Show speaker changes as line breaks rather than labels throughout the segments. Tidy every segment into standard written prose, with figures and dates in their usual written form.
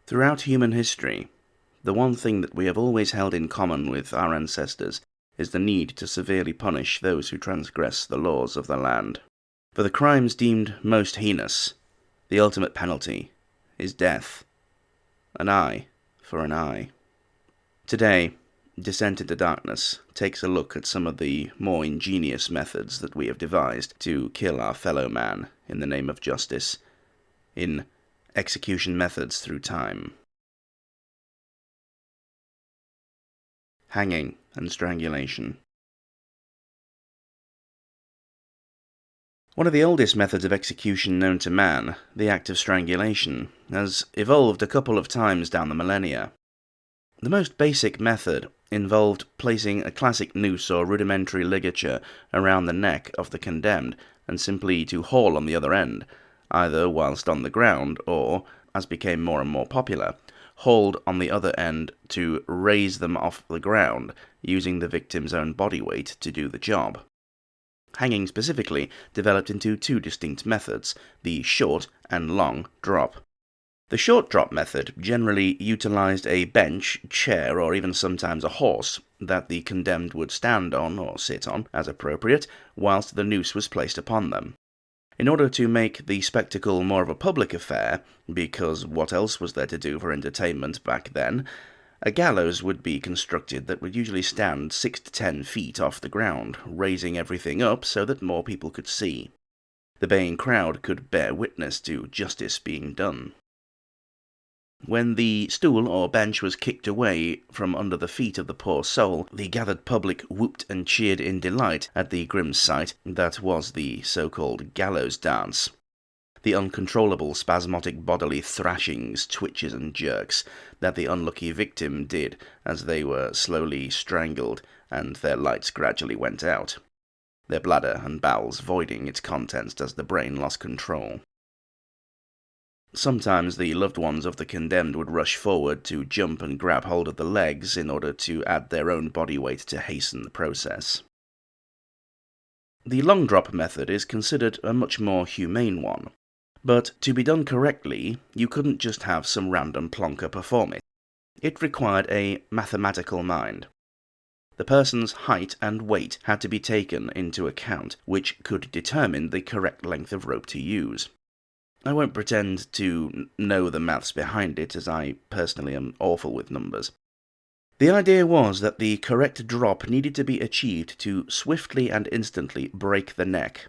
Throughout human history, the one thing that we have always held in common with our ancestors is the need to severely punish those who transgress the laws of the land. For the crimes deemed most heinous, the ultimate penalty is death. An eye for an eye. Today, Descent into Darkness takes a look at some of the more ingenious methods that we have devised to kill our fellow man in the name of justice, in Execution Methods Through Time. Hanging and strangulation. One of the oldest methods of execution known to man, the act of strangulation, has evolved a couple of times down the millennia. The most basic method involved placing a classic noose or rudimentary ligature around the neck of the condemned and simply to haul on the other end, either whilst on the ground or, as became more and more popular, hauled on the other end to raise them off the ground, using the victim's own body weight to do the job. Hanging specifically developed into two distinct methods, the short and long drop. The short drop method generally utilized a bench, chair, or even sometimes a horse that the condemned would stand on or sit on, as appropriate, whilst the noose was placed upon them. In order to make the spectacle more of a public affair, because what else was there to do for entertainment back then, a gallows would be constructed that would usually stand 6 to 10 feet off the ground, raising everything up so that more people could see. The baying crowd could bear witness to justice being done. When the stool or bench was kicked away from under the feet of the poor soul, the gathered public whooped and cheered in delight at the grim sight that was the so-called gallows dance. The uncontrollable spasmodic bodily thrashings, twitches and jerks that the unlucky victim did as they were slowly strangled and their lights gradually went out, their bladder and bowels voiding its contents as the brain lost control. Sometimes the loved ones of the condemned would rush forward to jump and grab hold of the legs in order to add their own body weight to hasten the process. The long drop method is considered a much more humane one, but to be done correctly, you couldn't just have some random plonker perform it. It required a mathematical mind. The person's height and weight had to be taken into account, which could determine the correct length of rope to use. I won't pretend to know the maths behind it, as I personally am awful with numbers. The idea was that the correct drop needed to be achieved to swiftly and instantly break the neck.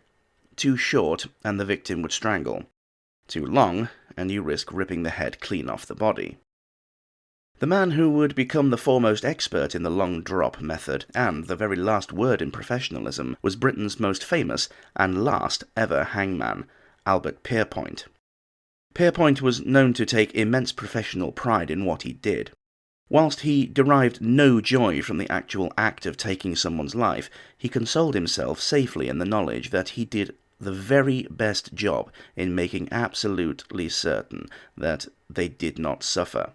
Too short, and the victim would strangle. Too long, and you risk ripping the head clean off the body. The man who would become the foremost expert in the long drop method, and the very last word in professionalism, was Britain's most famous and last ever hangman, Albert Pierpoint. Pierpoint was known to take immense professional pride in what he did. Whilst he derived no joy from the actual act of taking someone's life, he consoled himself safely in the knowledge that he did the very best job in making absolutely certain that they did not suffer.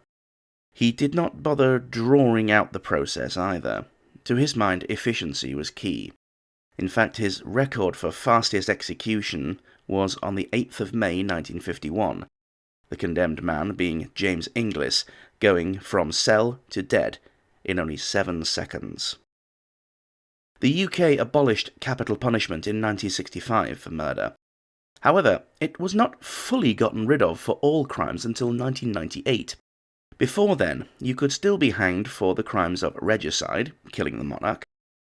He did not bother drawing out the process either. To his mind, efficiency was key. In fact, his record for fastest execution was on the 8th of May 1951, the condemned man being James Inglis, going from cell to dead in only 7 seconds. The UK abolished capital punishment in 1965 for murder. However, it was not fully gotten rid of for all crimes until 1998. Before then, you could still be hanged for the crimes of regicide, killing the monarch,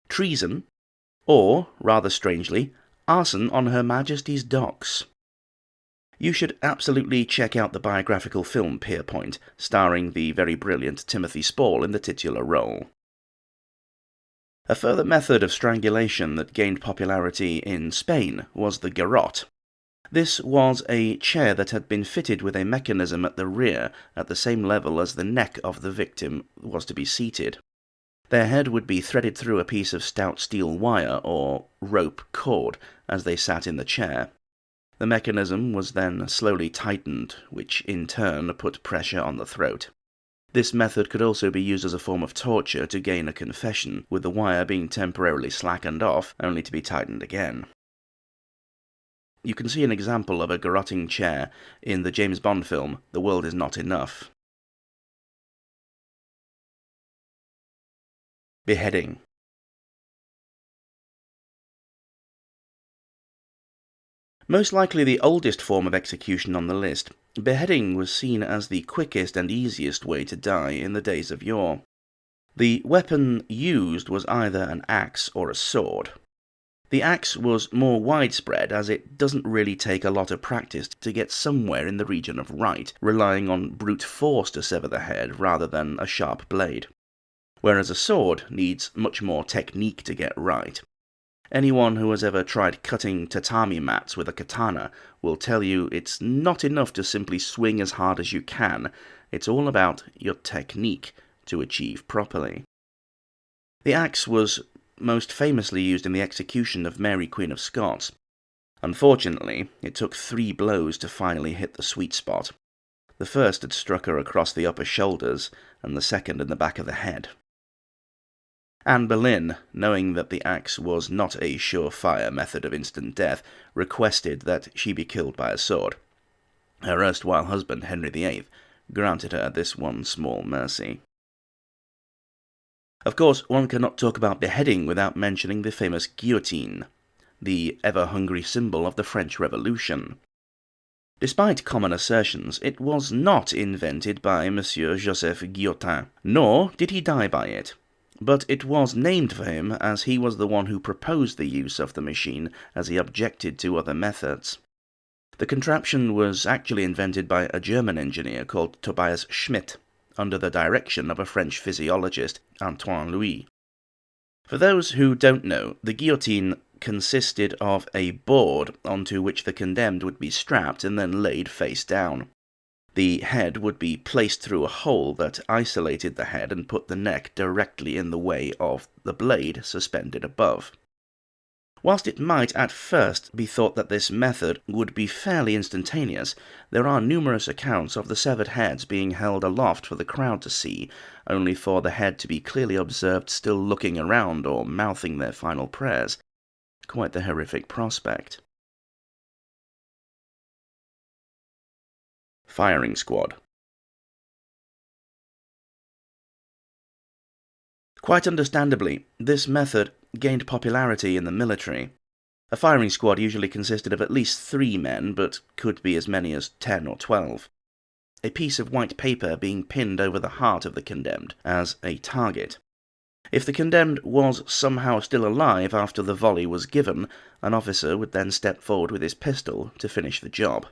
treason, or, rather strangely, arson on Her Majesty's docks. You should absolutely check out the biographical film Pierpoint, starring the very brilliant Timothy Spall in the titular role. A further method of strangulation that gained popularity in Spain was the garrote. This was a chair that had been fitted with a mechanism at the rear at the same level as the neck of the victim was to be seated. Their head would be threaded through a piece of stout steel wire or rope cord as they sat in the chair. The mechanism was then slowly tightened, which in turn put pressure on the throat. This method could also be used as a form of torture to gain a confession, with the wire being temporarily slackened off, only to be tightened again. You can see an example of a garroting chair in the James Bond film The World Is Not Enough. Beheading. Most likely the oldest form of execution on the list, beheading was seen as the quickest and easiest way to die in the days of yore. The weapon used was either an axe or a sword. The axe was more widespread as it doesn't really take a lot of practice to get somewhere in the region of right, relying on brute force to sever the head rather than a sharp blade. Whereas a sword needs much more technique to get right. Anyone who has ever tried cutting tatami mats with a katana will tell you it's not enough to simply swing as hard as you can, it's all about your technique to achieve properly. The axe was most famously used in the execution of Mary Queen of Scots. Unfortunately, it took 3 blows to finally hit the sweet spot. The first had struck her across the upper shoulders, and the second in the back of the head. Anne Boleyn, knowing that the axe was not a surefire method of instant death, requested that she be killed by a sword. Her erstwhile husband, Henry VIII, granted her this one small mercy. Of course, one cannot talk about beheading without mentioning the famous guillotine, the ever-hungry symbol of the French Revolution. Despite common assertions, it was not invented by Monsieur Joseph Guillotin, nor did he die by it, but it was named for him as he was the one who proposed the use of the machine as he objected to other methods. The contraption was actually invented by a German engineer called Tobias Schmidt, under the direction of a French physiologist, Antoine Louis. For those who don't know, the guillotine consisted of a board onto which the condemned would be strapped and then laid face down. The head would be placed through a hole that isolated the head and put the neck directly in the way of the blade suspended above. Whilst it might at first be thought that this method would be fairly instantaneous, there are numerous accounts of the severed heads being held aloft for the crowd to see, only for the head to be clearly observed still looking around or mouthing their final prayers. Quite the horrific prospect. Firing squad. Quite understandably, this method gained popularity in the military. A firing squad usually consisted of at least 3 men, but could be as many as 10 or 12. A piece of white paper being pinned over the heart of the condemned as a target. If the condemned was somehow still alive after the volley was given, an officer would then step forward with his pistol to finish the job.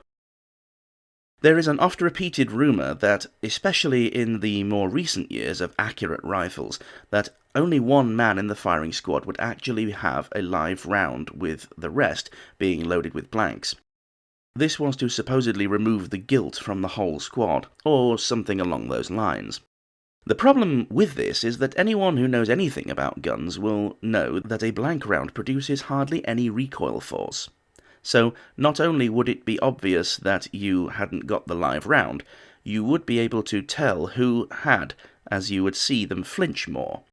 There is an oft-repeated rumour that, especially in the more recent years of accurate rifles, that only one man in the firing squad would actually have a live round, with the rest being loaded with blanks. This was to supposedly remove the guilt from the whole squad, or something along those lines. The problem with this is that anyone who knows anything about guns will know that a blank round produces hardly any recoil force. So not only would it be obvious that you hadn't got the live round, you would be able to tell who had, as you would see them flinch more.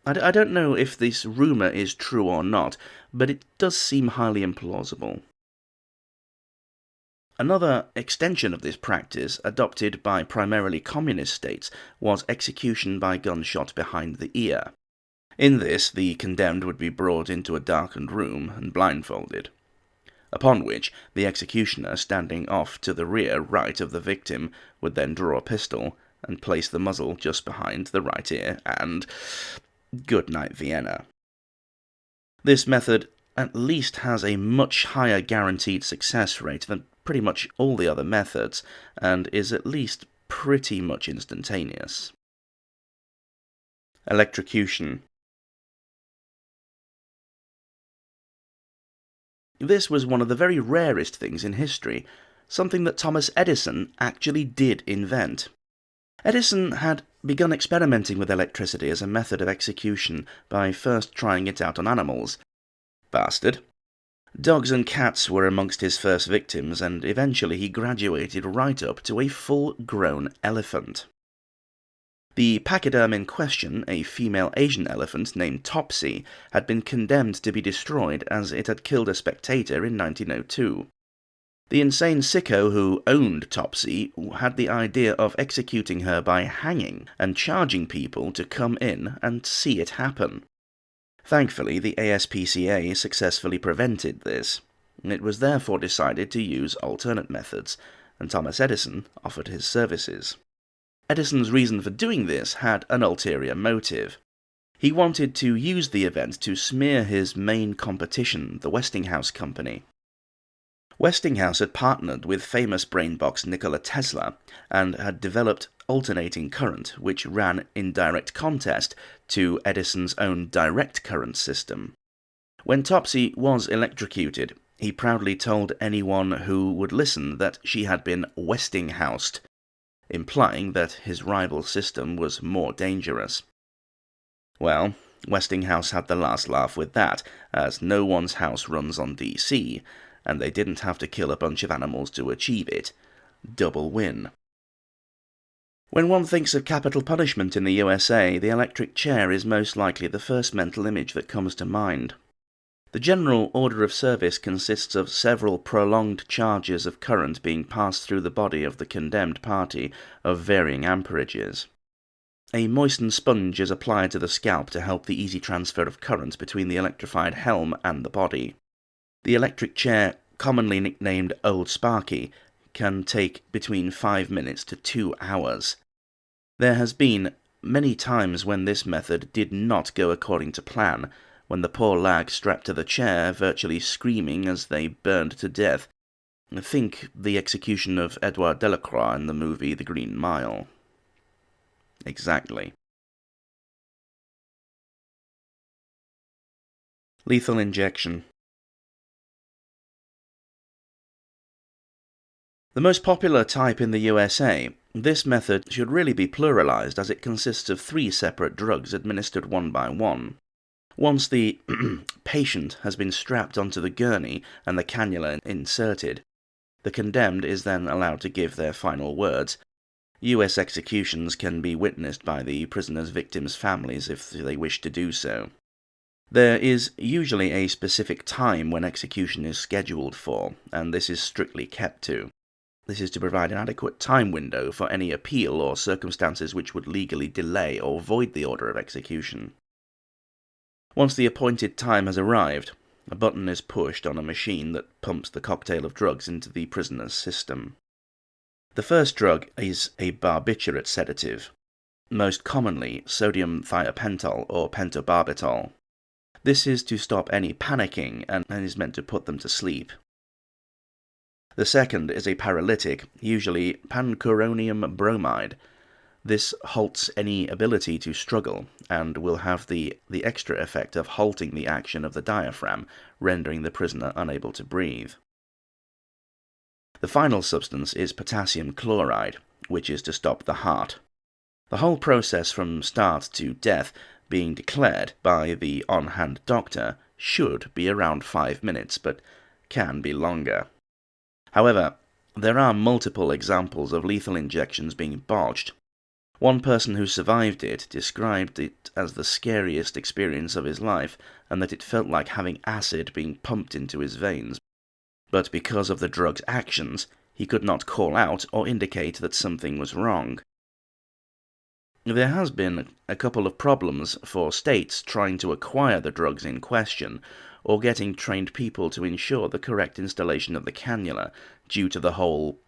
I don't know if this rumour is true or not, but it does seem highly implausible. Another extension of this practice, adopted by primarily communist states, was execution by gunshot behind the ear. In this, the condemned would be brought into a darkened room and blindfolded, upon which the executioner, standing off to the rear right of the victim, would then draw a pistol and place the muzzle just behind the right ear, and good night Vienna. This method at least has a much higher guaranteed success rate than pretty much all the other methods, and is at least pretty much instantaneous. Electrocution. This was one of the very rarest things in history, something that Thomas Edison actually did invent. Edison had begun experimenting with electricity as a method of execution by first trying it out on animals. Bastard. Dogs and cats were amongst his first victims, and eventually he graduated right up to a full-grown elephant. The pachyderm in question, a female Asian elephant named Topsy, had been condemned to be destroyed as it had killed a spectator in 1902. The insane sicko who owned Topsy had the idea of executing her by hanging and charging people to come in and see it happen. Thankfully, the ASPCA successfully prevented this. It was therefore decided to use alternate methods, and Thomas Edison offered his services. Edison's reason for doing this had an ulterior motive. He wanted to use the event to smear his main competition, the Westinghouse Company. Westinghouse had partnered with famous brainbox Nikola Tesla and had developed alternating current, which ran in direct contest to Edison's own direct current system. When Topsy was electrocuted, he proudly told anyone who would listen that she had been Westinghoused, implying that his rival system was more dangerous. Well, Westinghouse had the last laugh with that, as no one's house runs on DC, and they didn't have to kill a bunch of animals to achieve it. Double win. When one thinks of capital punishment in the USA, the electric chair is most likely the first mental image that comes to mind. The general order of service consists of several prolonged charges of current being passed through the body of the condemned party of varying amperages. A moistened sponge is applied to the scalp to help the easy transfer of current between the electrified helm and the body. The electric chair, commonly nicknamed Old Sparky, can take between 5 minutes to 2 hours. There has been many times when this method did not go according to plan, when the poor lag strapped to the chair virtually screaming as they burned to death. Think the execution of Edouard Delacroix in the movie The Green Mile. Exactly. Lethal injection. The most popular type in the USA, this method should really be pluralized as it consists of 3 separate drugs administered one by one. Once the patient has been strapped onto the gurney and the cannula inserted, the condemned is then allowed to give their final words. US executions can be witnessed by the prisoners' victims' families if they wish to do so. There is usually a specific time when execution is scheduled for, and this is strictly kept to. This is to provide an adequate time window for any appeal or circumstances which would legally delay or void the order of execution. Once the appointed time has arrived, a button is pushed on a machine that pumps the cocktail of drugs into the prisoner's system. The first drug is a barbiturate sedative, most commonly sodium thiopental or pentobarbital. This is to stop any panicking and is meant to put them to sleep. The second is a paralytic, usually pancuronium bromide. This halts any ability to struggle, and will have the extra effect of halting the action of the diaphragm, rendering the prisoner unable to breathe. The final substance is potassium chloride, which is to stop the heart. The whole process from start to death being declared by the on-hand doctor should be around 5 minutes, but can be longer. However, there are multiple examples of lethal injections being botched. One person who survived it described it as the scariest experience of his life, and that it felt like having acid being pumped into his veins. But because of the drug's actions, he could not call out or indicate that something was wrong. There has been a couple of problems for states trying to acquire the drugs in question, or getting trained people to ensure the correct installation of the cannula, due to the whole,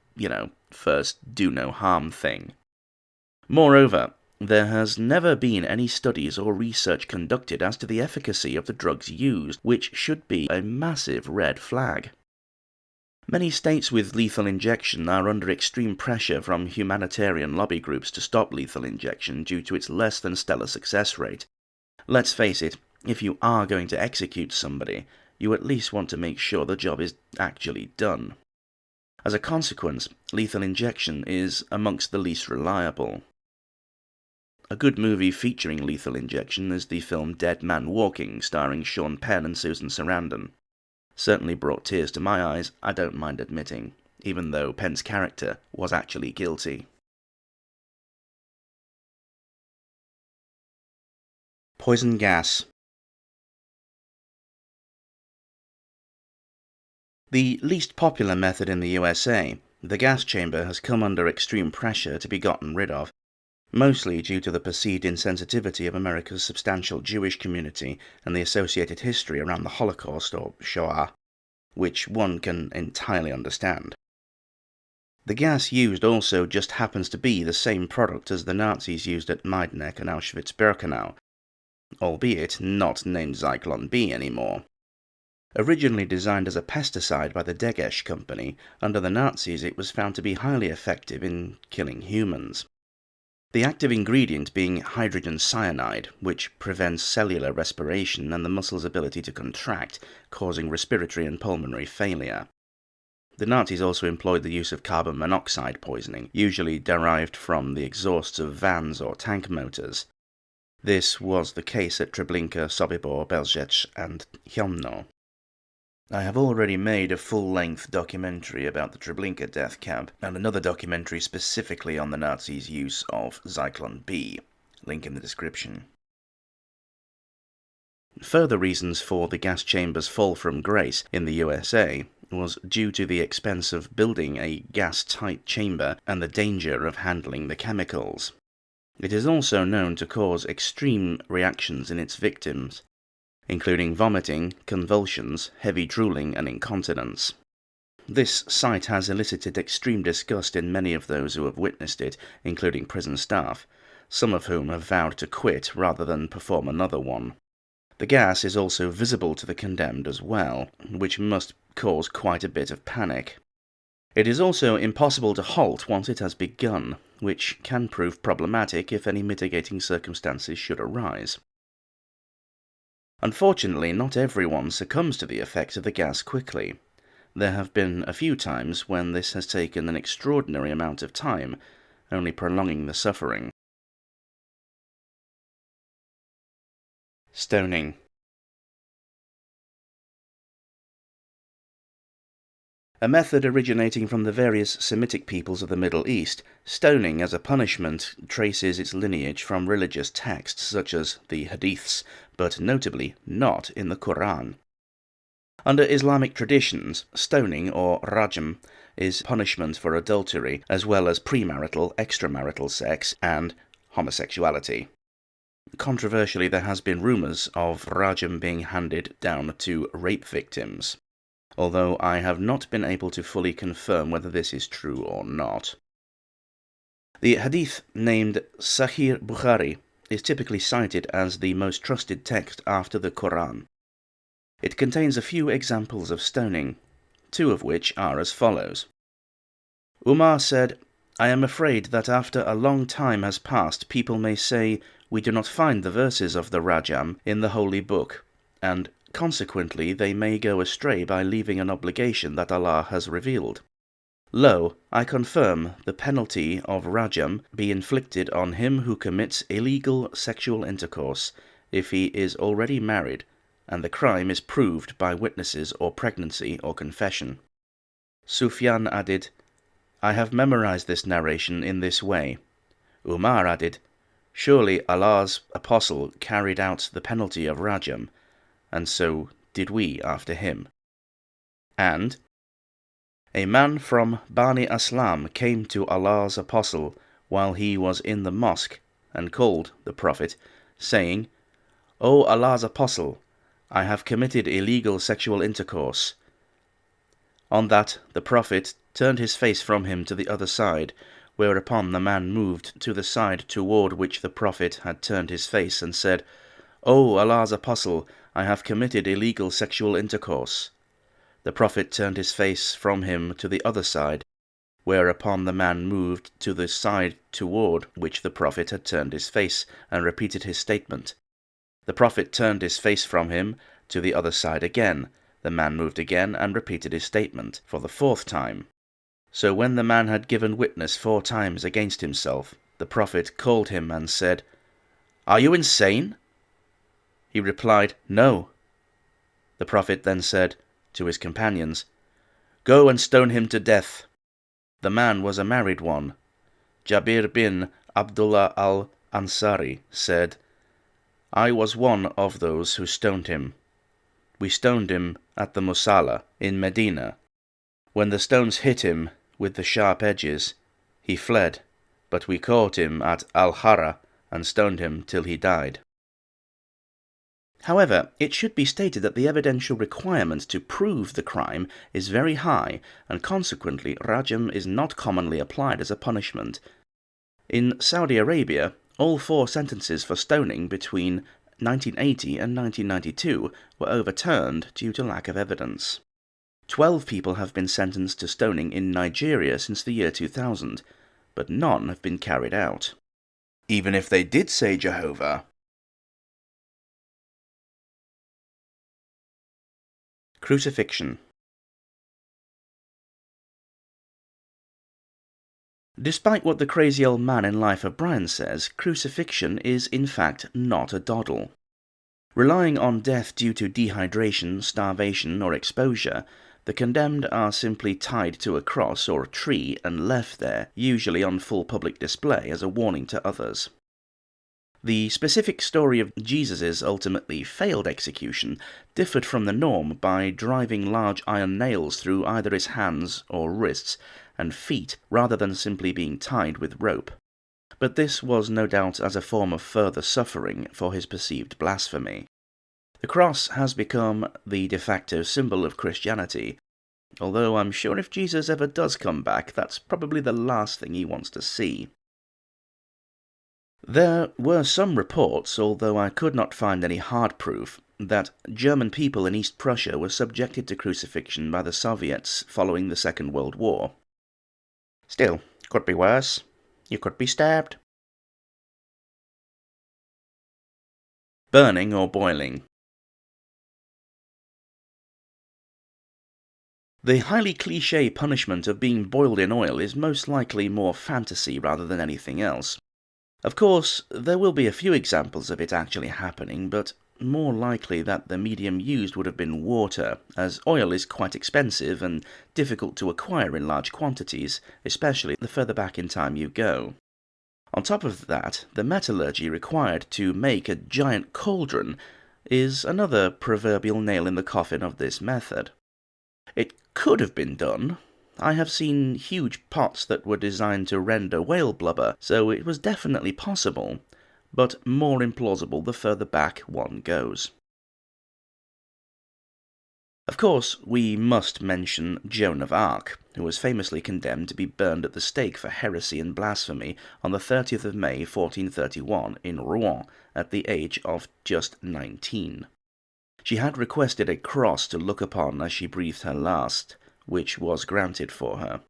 first do no harm thing. Moreover, there has never been any studies or research conducted as to the efficacy of the drugs used, which should be a massive red flag. Many states with lethal injection are under extreme pressure from humanitarian lobby groups to stop lethal injection due to its less than stellar success rate. Let's face it, if you are going to execute somebody, you at least want to make sure the job is actually done. As a consequence, lethal injection is amongst the least reliable. A good movie featuring lethal injection is the film Dead Man Walking, starring Sean Penn and Susan Sarandon. Certainly brought tears to my eyes, I don't mind admitting, even though Penn's character was actually guilty. Poison gas. The least popular method in the USA, the gas chamber, has come under extreme pressure to be gotten rid of, mostly due to the perceived insensitivity of America's substantial Jewish community and the associated history around the Holocaust, or Shoah, which one can entirely understand. The gas used also just happens to be the same product as the Nazis used at Majdanek and Auschwitz-Birkenau, albeit not named Zyklon B anymore. Originally designed as a pesticide by the Degesh company, under the Nazis it was found to be highly effective in killing humans. The active ingredient being hydrogen cyanide, which prevents cellular respiration and the muscle's ability to contract, causing respiratory and pulmonary failure. The Nazis also employed the use of carbon monoxide poisoning, usually derived from the exhausts of vans or tank motors. This was the case at Treblinka, Sobibor, Belzec, and Chelmno. I have already made a full-length documentary about the Treblinka death camp, and another documentary specifically on the Nazis' use of Zyklon B. Link in the description. Further reasons for the gas chamber's fall from grace in the USA was due to the expense of building a gas-tight chamber and the danger of handling the chemicals. It is also known to cause extreme reactions in its victims, including vomiting, convulsions, heavy drooling, and incontinence. This sight has elicited extreme disgust in many of those who have witnessed it, including prison staff, some of whom have vowed to quit rather than perform another one. The gas is also visible to the condemned as well, which must cause quite a bit of panic. It is also impossible to halt once it has begun, which can prove problematic if any mitigating circumstances should arise. Unfortunately, not everyone succumbs to the effects of the gas quickly. There have been a few times when this has taken an extraordinary amount of time, only prolonging the suffering. Stoning. A method originating from the various Semitic peoples of the Middle East, stoning as a punishment traces its lineage from religious texts such as the Hadiths, but notably not in the Quran. Under Islamic traditions, stoning, or rajm, is punishment for adultery, as well as premarital, extramarital sex, and homosexuality. Controversially, there has been rumours of rajm being handed down to rape victims, although I have not been able to fully confirm whether this is true or not. The hadith named Sahih Bukhari is typically cited as the most trusted text after the Quran. It contains a few examples of stoning, two of which are as follows. Umar said, "I am afraid that after a long time has passed, people may say, 'We do not find the verses of the Rajam in the Holy Book,' and consequently they may go astray by leaving an obligation that Allah has revealed. Lo, I confirm the penalty of Rajam be inflicted on him who commits illegal sexual intercourse, if he is already married, and the crime is proved by witnesses or pregnancy or confession." Sufyan added, "I have memorized this narration in this way." Umar added, "Surely Allah's apostle carried out the penalty of Rajam, and so did we after him." And, "A man from Bani Aslam came to Allah's apostle while he was in the mosque, and called the Prophet, saying, 'O Allah's apostle, I have committed illegal sexual intercourse.' On that, the Prophet turned his face from him to the other side, whereupon the man moved to the side toward which the Prophet had turned his face, and said, 'O Allah's apostle, I have committed illegal sexual intercourse.' The Prophet turned his face from him to the other side, whereupon the man moved to the side toward which the Prophet had turned his face, and repeated his statement. The Prophet turned his face from him to the other side again. The man moved again and repeated his statement for the fourth time. So when the man had given witness 4 times against himself, the Prophet called him and said, 'Are you insane?' He replied, 'No.' The Prophet then said to his companions, 'Go and stone him to death.' The man was a married one. Jabir bin Abdullah al-Ansari said, 'I was one of those who stoned him.' We stoned him at the Musalla in Medina. When the stones hit him with the sharp edges, he fled, but we caught him at Al-Hara and stoned him till he died. However, it should be stated that the evidential requirement to prove the crime is very high, and consequently rajam is not commonly applied as a punishment. In Saudi Arabia, all 4 sentences for stoning between 1980 and 1992 were overturned due to lack of evidence. 12 people have been sentenced to stoning in Nigeria since the year 2000, but none have been carried out. Even if they did say Jehovah. Crucifixion. Despite what the crazy old man in Life of Brian says, crucifixion is in fact not a doddle. Relying on death due to dehydration, starvation, or exposure, the condemned are simply tied to a cross or a tree and left there, usually on full public display as a warning to others. The specific story of Jesus' ultimately failed execution differed from the norm by driving large iron nails through either his hands or wrists and feet rather than simply being tied with rope. But this was no doubt as a form of further suffering for his perceived blasphemy. The cross has become the de facto symbol of Christianity, although I'm sure if Jesus ever does come back, that's probably the last thing he wants to see. There were some reports, although I could not find any hard proof, that German people in East Prussia were subjected to crucifixion by the Soviets following the Second World War. Still, could be worse. You could be stabbed. Burning or boiling. The highly cliché punishment of being boiled in oil is most likely more fantasy rather than anything else. Of course, there will be a few examples of it actually happening, but more likely that the medium used would have been water, as oil is quite expensive and difficult to acquire in large quantities, especially the further back in time you go. On top of that, the metallurgy required to make a giant cauldron is another proverbial nail in the coffin of this method. It could have been done. I have seen huge pots that were designed to render whale blubber, so it was definitely possible, but more implausible the further back one goes. Of course, we must mention Joan of Arc, who was famously condemned to be burned at the stake for heresy and blasphemy on the 30th of May 1431 in Rouen at the age of just 19. She had requested a cross to look upon as she breathed her last, which was granted for her.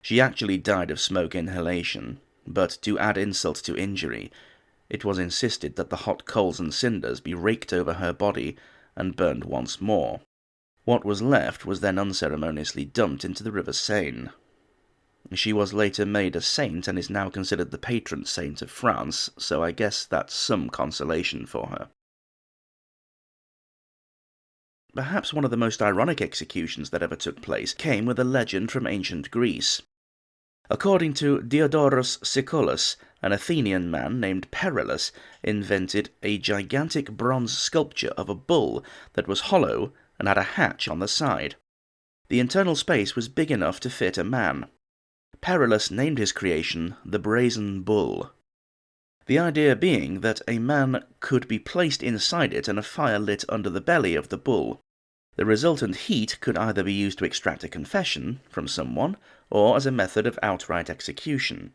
She actually died of smoke inhalation, but to add insult to injury, it was insisted that the hot coals and cinders be raked over her body and burned once more. What was left was then unceremoniously dumped into the River Seine. She was later made a saint and is now considered the patron saint of France, so I guess that's some consolation for her. Perhaps one of the most ironic executions that ever took place came with a legend from ancient Greece. According to Diodorus Siculus, an Athenian man named Perillus invented a gigantic bronze sculpture of a bull that was hollow and had a hatch on the side. The internal space was big enough to fit a man. Perillus named his creation the Brazen Bull. The idea being that a man could be placed inside it and a fire lit under the belly of the bull. The resultant heat could either be used to extract a confession from someone, or as a method of outright execution.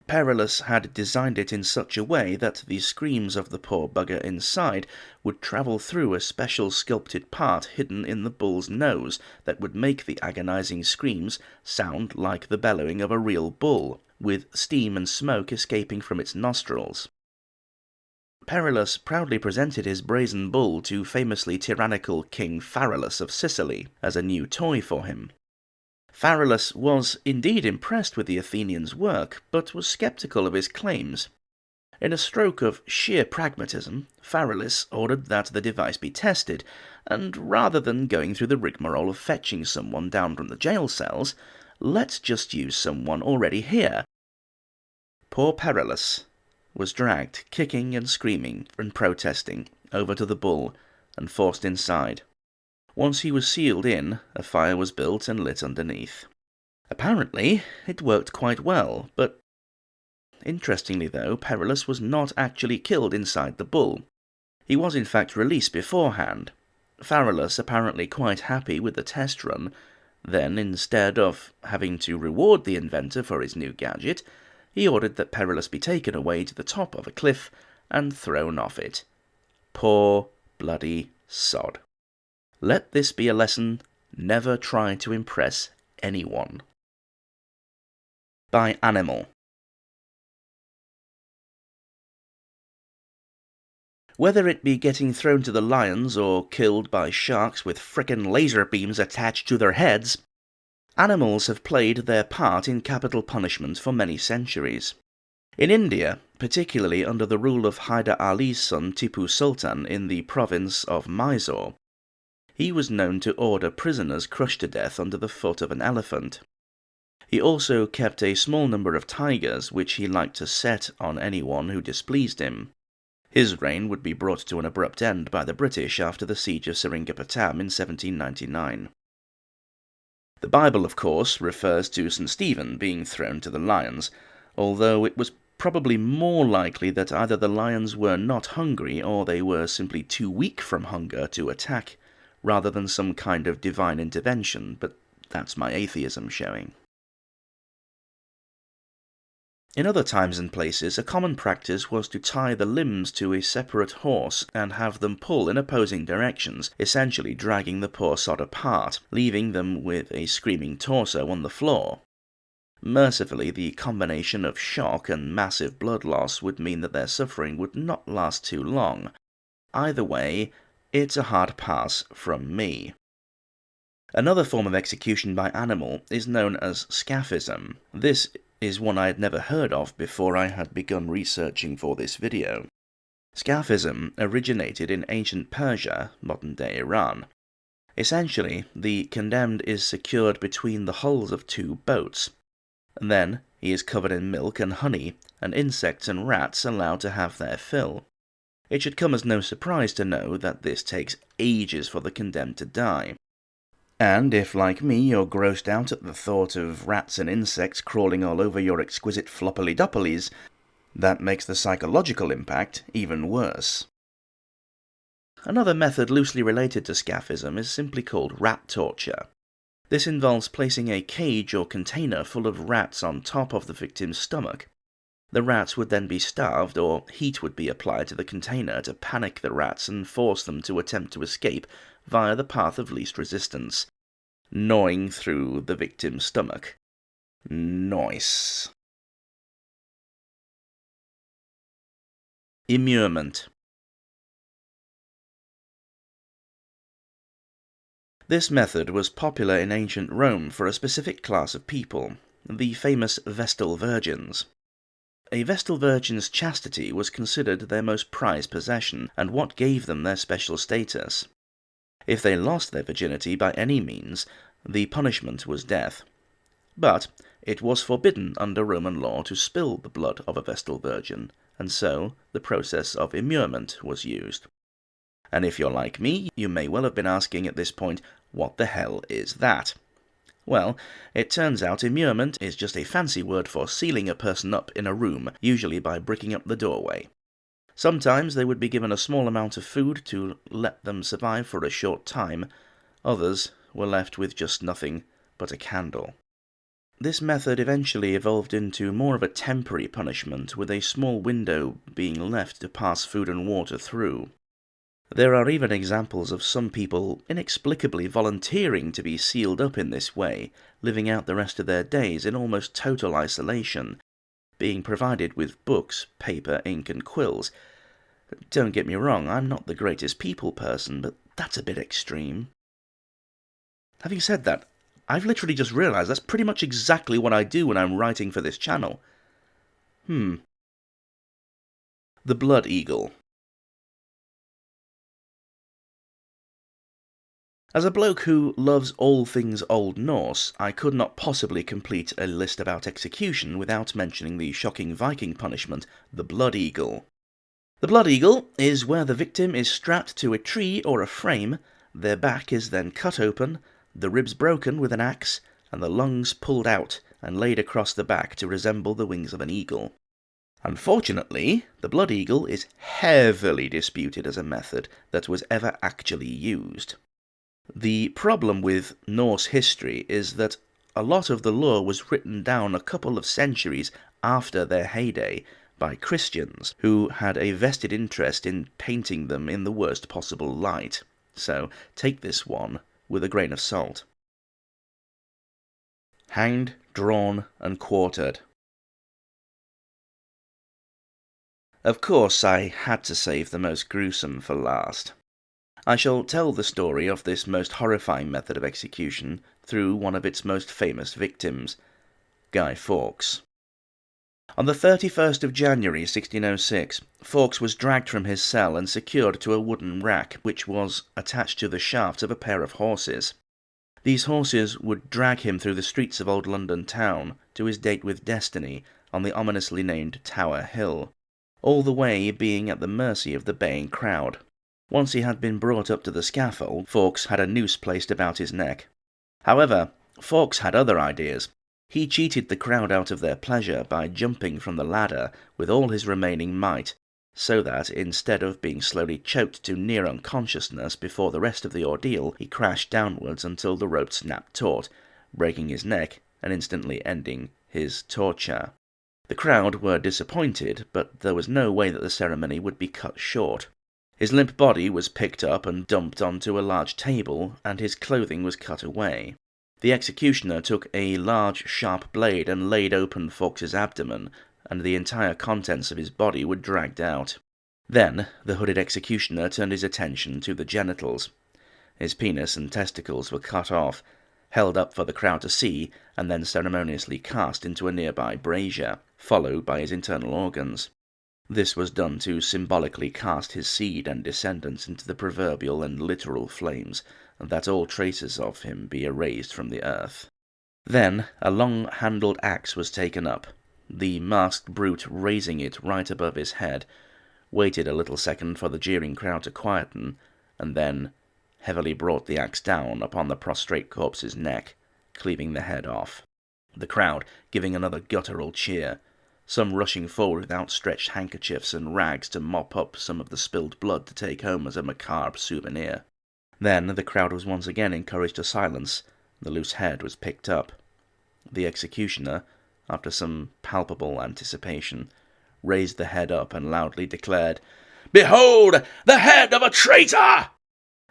Perillus had designed it in such a way that the screams of the poor bugger inside would travel through a special sculpted part hidden in the bull's nose that would make the agonizing screams sound like the bellowing of a real bull, with steam and smoke escaping from its nostrils. Perillus proudly presented his brazen bull to famously tyrannical King Pharalus of Sicily as a new toy for him. Pharalus was indeed impressed with the Athenian's work, but was sceptical of his claims. In a stroke of sheer pragmatism, Pharalus ordered that the device be tested, and rather than going through the rigmarole of fetching someone down from the jail cells, let's just use someone already here. Poor Perillus was dragged, kicking and screaming and protesting, over to the bull and forced inside. Once he was sealed in, a fire was built and lit underneath. Apparently, it worked quite well, but interestingly though, Perillus was not actually killed inside the bull. He was in fact released beforehand. Farillus, apparently quite happy with the test run, then, instead of having to reward the inventor for his new gadget, he ordered that Perillus be taken away to the top of a cliff and thrown off it. Poor bloody sod. Let this be a lesson: never try to impress anyone. By animal. Whether it be getting thrown to the lions or killed by sharks with frickin' laser beams attached to their heads, animals have played their part in capital punishment for many centuries. In India, particularly under the rule of Hyder Ali's son Tipu Sultan in the province of Mysore, he was known to order prisoners crushed to death under the foot of an elephant. He also kept a small number of tigers, which he liked to set on anyone who displeased him. His reign would be brought to an abrupt end by the British after the siege of Seringapatam in 1799. The Bible, of course, refers to St. Stephen being thrown to the lions, although it was probably more likely that either the lions were not hungry or they were simply too weak from hunger to attack, rather than some kind of divine intervention, but that's my atheism showing. In other times and places, a common practice was to tie the limbs to a separate horse and have them pull in opposing directions, essentially dragging the poor sod apart, leaving them with a screaming torso on the floor. Mercifully, the combination of shock and massive blood loss would mean that their suffering would not last too long. Either way, it's a hard pass from me. Another form of execution by animal is known as scaphism. This is one I had never heard of before I had begun researching for this video. Scaphism originated in ancient Persia, modern-day Iran. Essentially, the condemned is secured between the hulls of two boats. Then, he is covered in milk and honey, and insects and rats allowed to have their fill. It should come as no surprise to know that this takes ages for the condemned to die. And if, like me, you're grossed out at the thought of rats and insects crawling all over your exquisite floppily-doppolies, that makes the psychological impact even worse. Another method loosely related to scaphism is simply called rat torture. This involves placing a cage or container full of rats on top of the victim's stomach. The rats would then be starved, or heat would be applied to the container to panic the rats and force them to attempt to escape via the path of least resistance, gnawing through the victim's stomach. Nice. Immunement. This method was popular in ancient Rome for a specific class of people, the famous Vestal Virgins. A Vestal Virgin's chastity was considered their most prized possession, and what gave them their special status. If they lost their virginity by any means, the punishment was death. But it was forbidden under Roman law to spill the blood of a Vestal Virgin, and so the process of immurement was used. And if you're like me, you may well have been asking at this point, what the hell is that? Well, it turns out immurement is just a fancy word for sealing a person up in a room, usually by bricking up the doorway. Sometimes they would be given a small amount of food to let them survive for a short time. Others were left with just nothing but a candle. This method eventually evolved into more of a temporary punishment, with a small window being left to pass food and water through. There are even examples of some people inexplicably volunteering to be sealed up in this way, living out the rest of their days in almost total isolation, being provided with books, paper, ink, and quills. Don't get me wrong, I'm not the greatest people person, but that's a bit extreme. Having said that, I've literally just realised that's pretty much exactly what I do when I'm writing for this channel. The Blood Eagle. As a bloke who loves all things Old Norse, I could not possibly complete a list about execution without mentioning the shocking Viking punishment, the Blood Eagle. The Blood Eagle is where the victim is strapped to a tree or a frame, Their back is then cut open, the ribs broken with an axe, and the lungs pulled out and laid across the back to resemble the wings of an eagle. Unfortunately, the blood eagle is heavily disputed as a method that was ever actually used. The problem with Norse history is that a lot of the lore was written down a couple of centuries after their heyday by Christians who had a vested interest in painting them in the worst possible light. So take this one with a grain of salt. Hanged, drawn, and quartered. Of course, I had to save the most gruesome for last. I shall tell the story of this most horrifying method of execution through one of its most famous victims, Guy Fawkes. On the 31st of January 1606, Fawkes was dragged from his cell and secured to a wooden rack which was attached to the shafts of a pair of horses. These horses would drag him through the streets of old London town to his date with Destiny on the ominously named Tower Hill, all the way being at the mercy of the baying crowd. Once he had been brought up to the scaffold, Fawkes had a noose placed about his neck. However, Fawkes had other ideas. He cheated the crowd out of their pleasure by jumping from the ladder with all his remaining might, so that, instead of being slowly choked to near unconsciousness before the rest of the ordeal, he crashed downwards until the rope snapped taut, breaking his neck and instantly ending his torture. The crowd were disappointed, but there was no way that the ceremony would be cut short. His limp body was picked up and dumped onto a large table, and his clothing was cut away. The executioner took a large, sharp blade and laid open Fawkes's abdomen, and the entire contents of his body were dragged out. Then the hooded executioner turned his attention to the genitals. His penis and testicles were cut off, held up for the crowd to see, and then ceremoniously cast into a nearby brazier, followed by his internal organs. This was done to symbolically cast his seed and descendants into the proverbial and literal flames, and that all traces of him be erased from the earth. Then a long-handled axe was taken up, the masked brute raising it right above his head, waited a little second for the jeering crowd to quieten, and then heavily brought the axe down upon the prostrate corpse's neck, cleaving the head off. The crowd giving another guttural cheer, some rushing forward with outstretched handkerchiefs and rags to mop up some of the spilled blood to take home as a macabre souvenir. Then the crowd was once again encouraged to silence, the loose head was picked up. The executioner, after some palpable anticipation, raised the head up and loudly declared, "Behold, the head of a traitor!"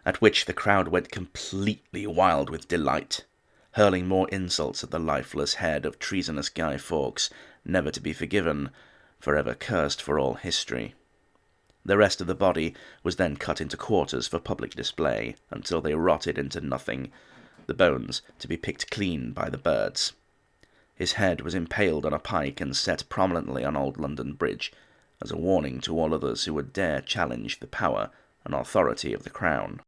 At which the crowd went completely wild with delight, hurling more insults at the lifeless head of treasonous Guy Fawkes, never to be forgiven, forever cursed for all history. The rest of the body was then cut into quarters for public display, until they rotted into nothing, the bones to be picked clean by the birds. His head was impaled on a pike and set prominently on Old London Bridge, as a warning to all others who would dare challenge the power and authority of the crown.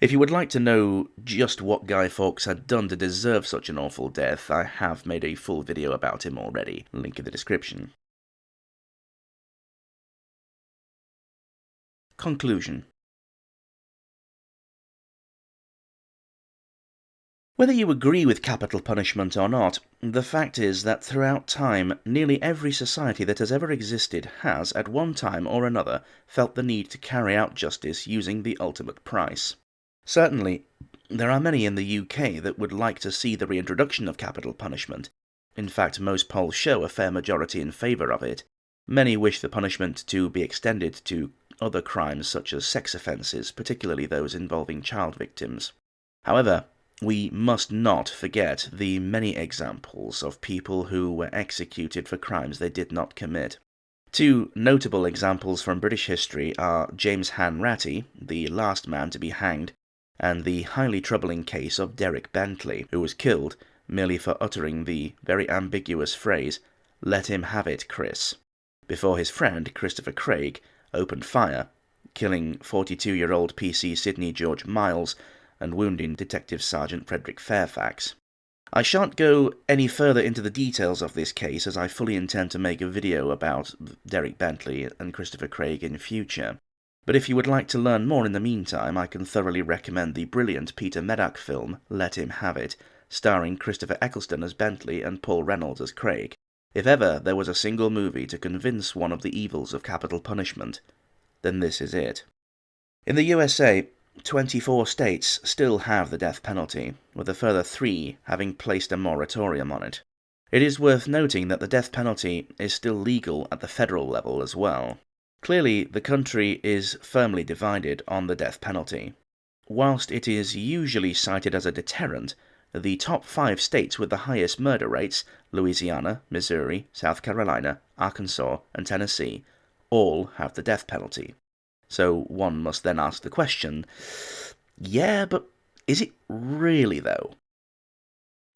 If you would like to know just what Guy Fawkes had done to deserve such an awful death, I have made a full video about him already, link in the description. Conclusion. Whether you agree with capital punishment or not, the fact is that throughout time, nearly every society that has ever existed has, at one time or another, felt the need to carry out justice using the ultimate price. Certainly, there are many in the UK that would like to see the reintroduction of capital punishment. In fact, most polls show a fair majority in favour of it. Many wish the punishment to be extended to other crimes such as sex offences, particularly those involving child victims. However, we must not forget the many examples of people who were executed for crimes they did not commit. Two notable examples from British history are James Hanratty, the last man to be hanged, and the highly troubling case of Derek Bentley, who was killed merely for uttering the very ambiguous phrase, "Let him have it, Chris," before his friend, Christopher Craig, opened fire, killing 42-year-old PC Sidney George Miles and wounding Detective Sergeant Frederick Fairfax. I shan't go any further into the details of this case, as I fully intend to make a video about Derek Bentley and Christopher Craig in future, But if you would like to learn more in the meantime, I can thoroughly recommend the brilliant Peter Medak film, Let Him Have It, starring Christopher Eccleston as Bentley and Paul Reynolds as Craig. If ever there was a single movie to convince one of the evils of capital punishment, then this is it. In the USA, 24 states still have the death penalty, with a further 3 having placed a moratorium on it. It is worth noting that the death penalty is still legal at the federal level as well. Clearly, the country is firmly divided on the death penalty. Whilst it is usually cited as a deterrent, the top 5 states with the highest murder rates, Louisiana, Missouri, South Carolina, Arkansas, and Tennessee, all have the death penalty. So one must then ask the question, yeah, but is it really though?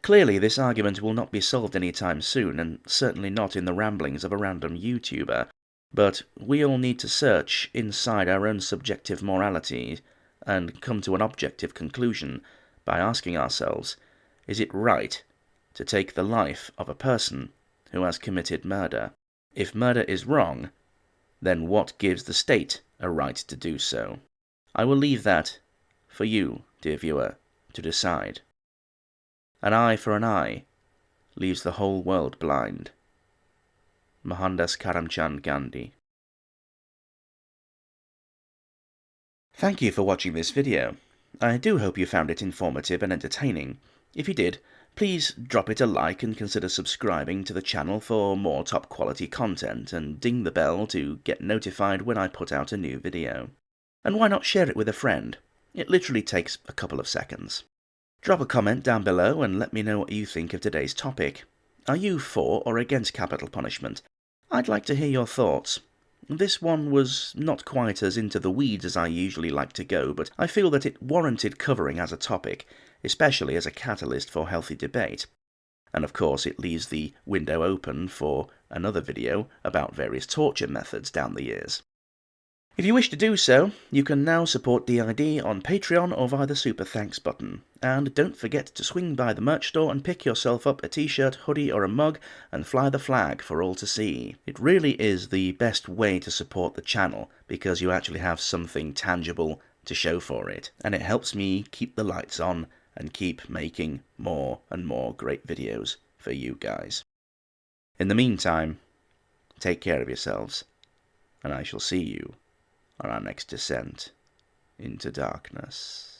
Clearly this argument will not be solved anytime soon, and certainly not in the ramblings of a random YouTuber, but we all need to search inside our own subjective morality and come to an objective conclusion by asking ourselves, is it right to take the life of a person who has committed murder? If murder is wrong, then what gives the state a right to do so? I will leave that for you, dear viewer, to decide. An eye for an eye leaves the whole world blind. Mohandas Karamchand Gandhi. Thank you for watching this video. I do hope you found it informative and entertaining. If you did, please drop it a like and consider subscribing to the channel for more top quality content, and ding the bell to get notified when I put out a new video. And why not share it with a friend? It literally takes a couple of seconds. Drop a comment down below and let me know what you think of today's topic. Are you for or against capital punishment? I'd like to hear your thoughts. This one was not quite as into the weeds as I usually like to go, but I feel that it warranted covering as a topic, especially as a catalyst for healthy debate. And of course it leaves the window open for another video about various torture methods down the years. If you wish to do so, you can now support DID on Patreon or via the Super Thanks button. And don't forget to swing by the merch store and pick yourself up a t-shirt, hoodie or a mug and fly the flag for all to see. It really is the best way to support the channel because you actually have something tangible to show for it. And it helps me keep the lights on and keep making more and more great videos for you guys. In the meantime, take care of yourselves, and I shall see you on our next descent into darkness.